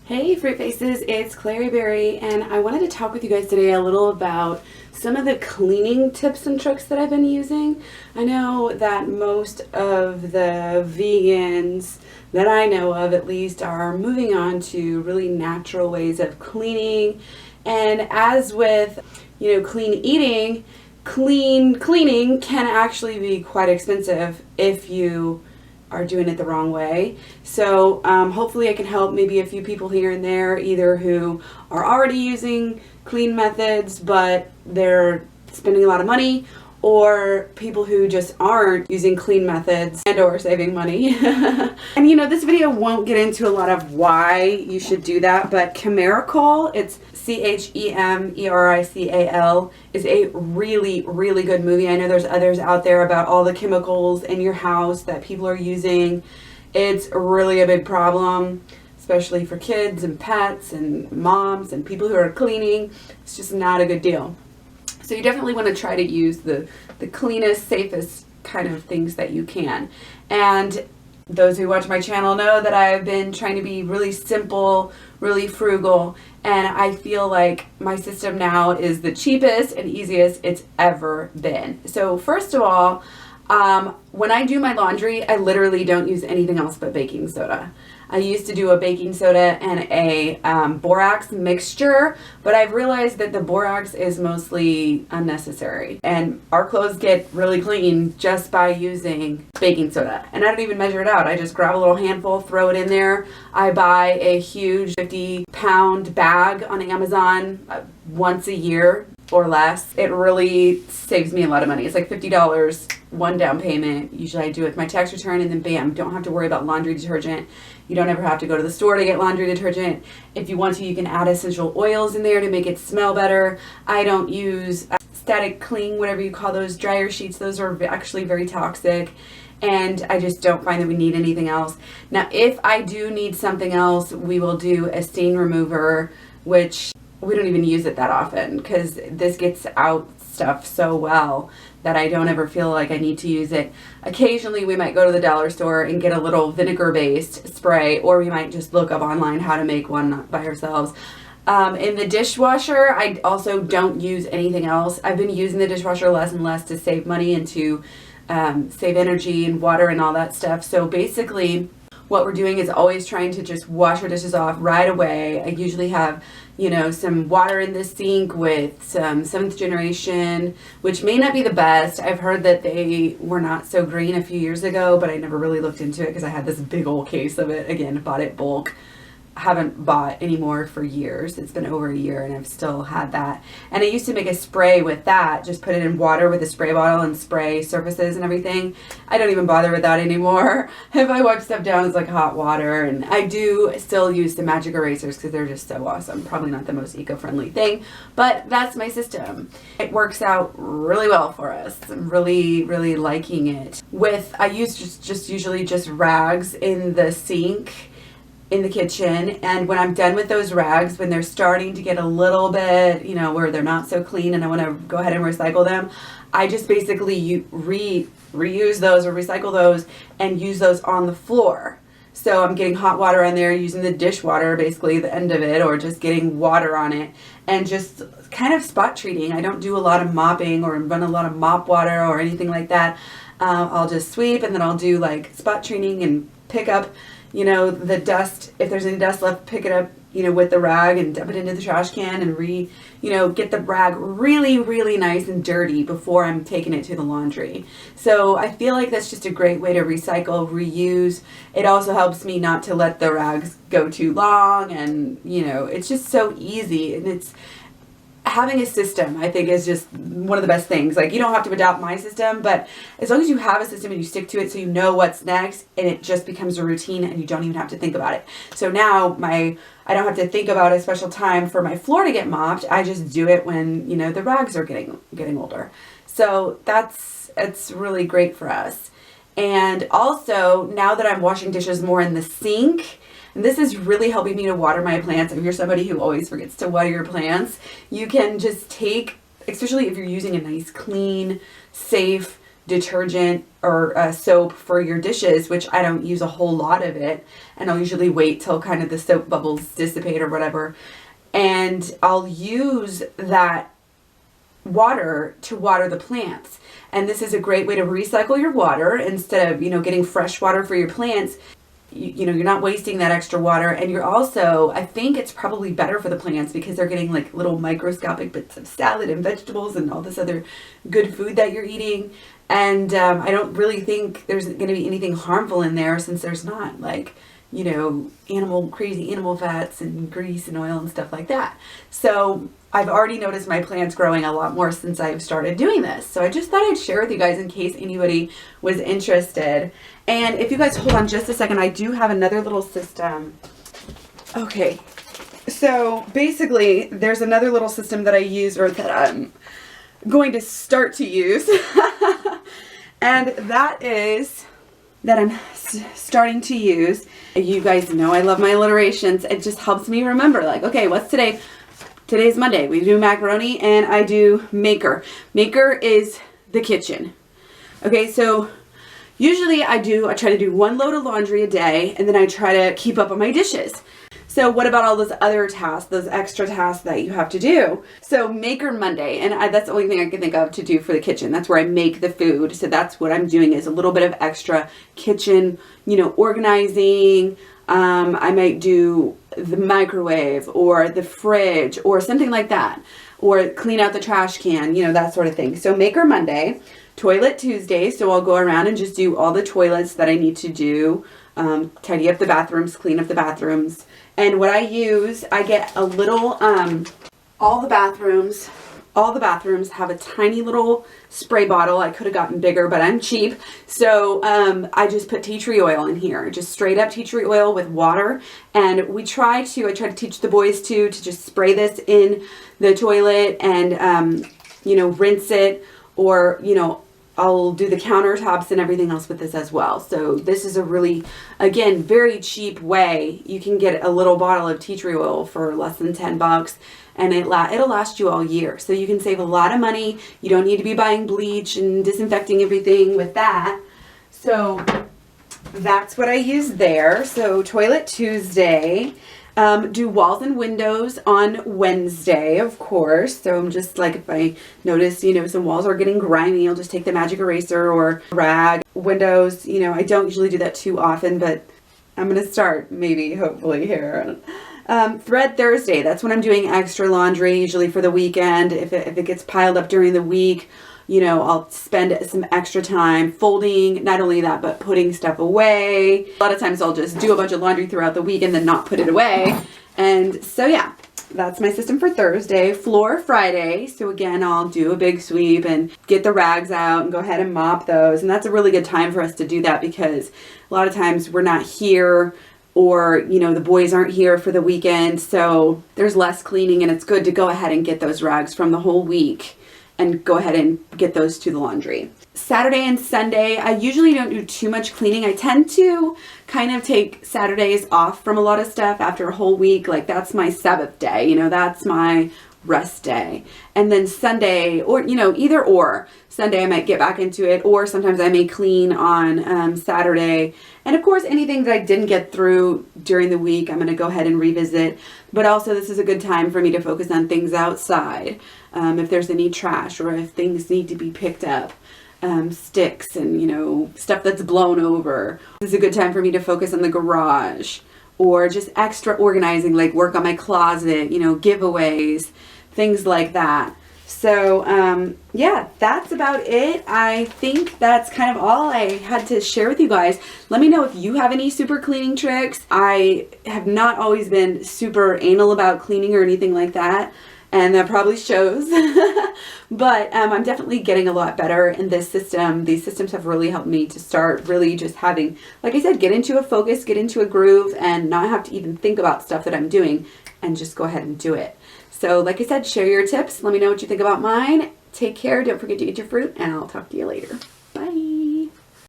Hey Fruit Faces, it's Clary Berry, and I wanted to talk with you guys today a little about some of the cleaning tips and tricks that I've been using. I know that most of the vegans that I know of, at least, are moving on to really natural ways of cleaning. And as with, clean eating, cleaning can actually be quite expensive if you are doing it the wrong way. So hopefully I can help maybe a few people here and there, either who are already using clean methods but they're spending a lot of money, or people who just aren't using clean methods and or saving money. And this video won't get into a lot of why you should do that, but Chemerical, it's Chemerical, is a really, really good movie. I know there's others out there about all the chemicals in your house that people are using. It's really a big problem, especially for kids and pets and moms and people who are cleaning. It's just not a good deal. So you definitely want to try to use the cleanest, safest kind of things that you can. And those who watch my channel know that I've been trying to be really simple, really frugal, and I feel like my system now is the cheapest and easiest it's ever been. So first of all, when I do my laundry, I literally don't use anything else but baking soda. I used to do a baking soda and a borax mixture, but I've realized that the borax is mostly unnecessary. And our clothes get really clean just by using baking soda. And I don't even measure it out. I just grab a little handful, throw it in there. I buy a huge 50-pound bag on Amazon once a year or less. It really saves me a lot of money. It's like $50, one down payment. Usually I do it with my tax return, and then bam, don't have to worry about laundry detergent. You don't ever have to go to the store to get laundry detergent. If you want to, you can add essential oils in there to make it smell better. I don't use static cling, whatever you call those, dryer sheets. Those are actually very toxic, and I just don't find that we need anything else. Now, if I do need something else, we will do a stain remover, which we don't even use it that often because this gets out stuff so well that I don't ever feel like I need to use it. Occasionally we might go to the dollar store and get a little vinegar-based spray, or we might just look up online how to make one by ourselves. In the dishwasher, I also don't use anything else. I've been using the dishwasher less and less to save money and to save energy and water and all that stuff. So basically what we're doing is always trying to just wash our dishes off right away. I usually have some water in the sink with some 7th generation, which may not be the best. I've heard that they were not so green a few years ago, but I never really looked into it because I had this big old case of it. Again, bought it bulk. Haven't bought any more for years. It's been over a year and I've still had that. And I used to make a spray with that, just put it in water with a spray bottle and spray surfaces and everything. I don't even bother with that anymore. If I wipe stuff down, it's like hot water. And I do still use the magic erasers because they're just so awesome. Probably not the most eco-friendly thing, but that's my system. It works out really well for us. I'm really, really liking it. I use just usually just rags in the sink in the kitchen, and when I'm done with those rags, when they're starting to get a little bit, where they're not so clean and I want to go ahead and recycle them, I just basically reuse those or recycle those and use those on the floor. So I'm getting hot water on there, using the dishwater, basically the end of it, or just getting water on it and just kind of spot treating. I don't do a lot of mopping or run a lot of mop water or anything like that. I'll just sweep, and then I'll do like spot treating and pick up the dust. If there's any dust left, pick it up, with the rag and dump it into the trash can and get the rag really, really nice and dirty before I'm taking it to the laundry. So I feel like that's just a great way to recycle, reuse. It also helps me not to let the rags go too long, and it's just so easy, and it's having a system, I think, is just one of the best things. Like, you don't have to adopt my system, but as long as you have a system and you stick to it so you know what's next, and it just becomes a routine and you don't even have to think about it. So now I don't have to think about a special time for my floor to get mopped. I just do it when, the rags are getting older. So it's really great for us. And also, now that I'm washing dishes more in the sink, and this is really helping me to water my plants. If you're somebody who always forgets to water your plants, you can just take, especially if you're using a nice, clean, safe detergent or soap for your dishes, which I don't use a whole lot of it, and I'll usually wait till kind of the soap bubbles dissipate or whatever, and I'll use that water to water the plants. And this is a great way to recycle your water instead of, getting fresh water for your plants. You're not wasting that extra water, and you're also, I think it's probably better for the plants because they're getting like little microscopic bits of salad and vegetables and all this other good food that you're eating. And I don't really think there's going to be anything harmful in there, since there's not like, crazy animal fats and grease and oil and stuff like that. So I've already noticed my plants growing a lot more since I've started doing this. So I just thought I'd share with you guys in case anybody was interested. And if you guys hold on just a second, I do have another little system. Okay, so basically there's another little system that I use, or that I'm going to start to use. And that is that I'm starting to use. You guys know I love my alliterations. It just helps me remember, like, okay, what's today? Today's Monday. We do macaroni, and I do maker. Maker is the kitchen. Okay, so usually I try to do 1 load of laundry a day, and then I try to keep up on my dishes. So what about all those other tasks, those extra tasks that you have to do? So Maker Monday, and that's the only thing I can think of to do for the kitchen. That's where I make the food. So that's what I'm doing, is a little bit of extra kitchen, organizing. I might do the microwave or the fridge or something like that, or clean out the trash can, that sort of thing. So Maker Monday, Toilet Tuesday. So I'll go around and just do all the toilets that I need to do, tidy up the bathrooms, clean up the bathrooms. And what I use, I get a little, all the bathrooms have a tiny little spray bottle. I could have gotten bigger, but I'm cheap. So I just put tea tree oil in here, just straight up tea tree oil with water. And I try to teach the boys to just spray this in the toilet and, rinse it, or, I'll do the countertops and everything else with this as well. So this is a really, again, very cheap way. You can get a little bottle of tea tree oil for less than $10, and it'll last you all year. So you can save a lot of money. You don't need to be buying bleach and disinfecting everything with that. So that's what I use there. So Toilet Tuesday. Do walls and windows on Wednesday, of course. So I'm just like, if I notice, some walls are getting grimy, I'll just take the magic eraser or rag. Windows, I don't usually do that too often, but I'm going to start maybe, hopefully here. Thread Thursday, that's when I'm doing extra laundry, usually for the weekend. If it gets piled up during the week, I'll spend some extra time folding, not only that, but putting stuff away. A lot of times I'll just do a bunch of laundry throughout the week and then not put it away. And so yeah, that's my system for Thursday. Floor Friday. So again, I'll do a big sweep and get the rags out and go ahead and mop those. And that's a really good time for us to do that, because a lot of times we're not here, or, the boys aren't here for the weekend. So there's less cleaning, and it's good to go ahead and get those rags from the whole week and go ahead and get those to the laundry. Saturday and Sunday, I usually don't do too much cleaning. I tend to kind of take Saturdays off from a lot of stuff after a whole week. Like, that's my Sabbath day, that's my rest day. And then Sunday, or, either or. Sunday I might get back into it, or sometimes I may clean on Saturday. And of course, anything that I didn't get through during the week, I'm going to go ahead and revisit. But also, this is a good time for me to focus on things outside. If there's any trash, or if things need to be picked up, sticks and, stuff that's blown over. This is a good time for me to focus on the garage, or just extra organizing, like work on my closet, giveaways, things like that. So, yeah, that's about it. I think that's kind of all I had to share with you guys. Let me know if you have any super cleaning tricks. I have not always been super anal about cleaning or anything like that, and that probably shows. But I'm definitely getting a lot better in this system. These systems have really helped me to start really just having, like I said, get into a focus, get into a groove, and not have to even think about stuff that I'm doing, and just go ahead and do it. So like I said, share your tips. Let me know what you think about mine. Take care. Don't forget to eat your fruit, and I'll talk to you later.